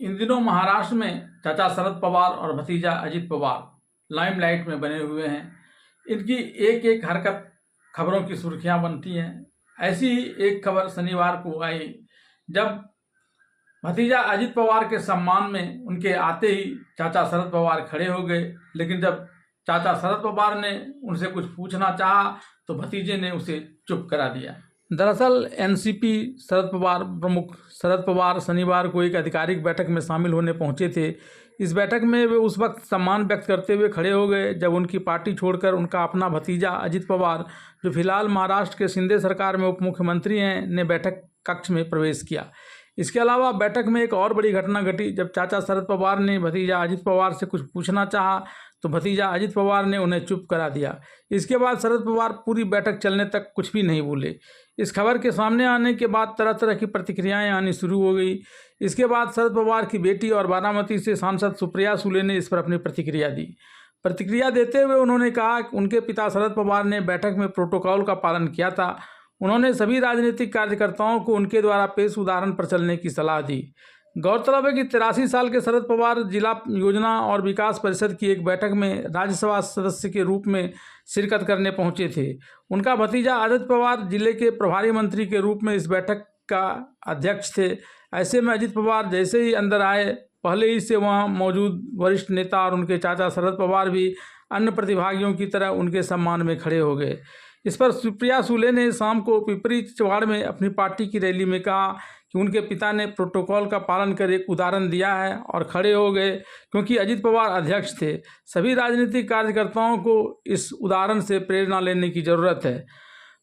इन दिनों महाराष्ट्र में चाचा शरद पवार और भतीजा अजित पवार लाइमलाइट में बने हुए हैं। इनकी एक एक हरकत खबरों की सुर्खियां बनती हैं। ऐसी ही एक खबर शनिवार को आई जब भतीजा अजित पवार के सम्मान में उनके आते ही चाचा शरद पवार खड़े हो गए, लेकिन जब चाचा शरद पवार ने उनसे कुछ पूछना चाहा तो भतीजे ने उसे चुप करा दिया। दरअसल एनसीपी शरद पवार प्रमुख शरद पवार शनिवार को एक आधिकारिक बैठक में शामिल होने पहुंचे थे। इस बैठक में वे उस वक्त सम्मान व्यक्त करते हुए खड़े हो गए जब उनकी पार्टी छोड़कर उनका अपना भतीजा अजित पवार, जो फिलहाल महाराष्ट्र के शिंदे सरकार में उप मुख्यमंत्री हैं, ने बैठक कक्ष में प्रवेश किया। इसके अलावा बैठक में एक और बड़ी घटना घटी जब चाचा शरद पवार ने भतीजा अजित पवार से कुछ पूछना चाहा तो भतीजा अजित पवार ने उन्हें चुप करा दिया। इसके बाद शरद पवार पूरी बैठक चलने तक कुछ भी नहीं बोले। इस खबर के सामने आने के बाद तरह तरह की प्रतिक्रियाएं आनी शुरू हो गई। इसके बाद शरद पवार की बेटी और बारामती से सांसद सुप्रिया सुले ने इस पर अपनी प्रतिक्रिया दी। प्रतिक्रिया देते हुए उन्होंने कहा कि उनके पिता शरद पवार ने बैठक में प्रोटोकॉल का पालन किया था। उन्होंने सभी राजनीतिक कार्यकर्ताओं को उनके द्वारा पेश उदाहरण पर चलने की सलाह दी। गौरतलब है कि 83 साल के शरद पवार जिला योजना और विकास परिषद की एक बैठक में राज्यसभा सदस्य के रूप में शिरकत करने पहुंचे थे। उनका भतीजा अजित पवार जिले के प्रभारी मंत्री के रूप में इस बैठक का अध्यक्ष थे। ऐसे में अजित पवार जैसे ही अंदर आए, पहले ही से वहां मौजूद वरिष्ठ नेता और उनके चाचा शरद पवार भी अन्य प्रतिभागियों की तरह उनके सम्मान में खड़े हो गए। इस पर सुप्रिया सुले ने शाम को पिपरी चौड़ में अपनी पार्टी की रैली में कहा कि उनके पिता ने प्रोटोकॉल का पालन कर एक उदाहरण दिया है और खड़े हो गए क्योंकि अजित पवार अध्यक्ष थे। सभी राजनीतिक कार्यकर्ताओं को इस उदाहरण से प्रेरणा लेने की जरूरत है।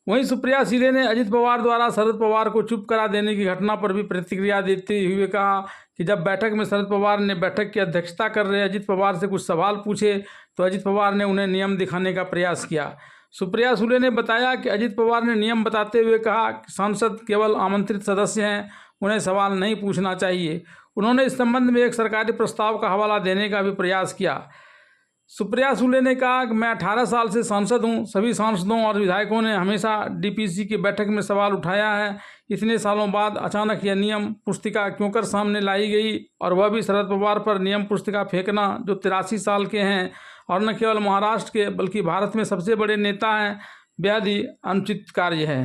वहीं सुप्रिया सुले ने अजित पवार द्वारा शरद पवार को चुप करा देने की घटना पर भी प्रतिक्रिया देते हुए कहा कि जब बैठक में शरद पवार ने बैठक की अध्यक्षता कर रहे अजित पवार से कुछ सवाल पूछे तो अजित पवार ने उन्हें नियम दिखाने का प्रयास किया। सुप्रिया सुले ने बताया कि अजित पवार ने नियम बताते हुए कहा कि सांसद केवल आमंत्रित सदस्य हैं, उन्हें सवाल नहीं पूछना चाहिए। उन्होंने इस संबंध में एक सरकारी प्रस्ताव का हवाला देने का भी प्रयास किया। सुप्रिया सुले ने कहा कि मैं 18 साल से सांसद हूं। सभी सांसदों और विधायकों ने हमेशा डीपीसी की बैठक में सवाल उठाया है। इतने सालों बाद अचानक यह नियम पुस्तिका क्यों कर सामने लाई गई, और वह भी शरद पवार पर नियम पुस्तिका फेंकना जो 83 साल के हैं और न केवल महाराष्ट्र के बल्कि भारत में सबसे बड़े नेता हैं, बेहद ही अनुचित कार्य है।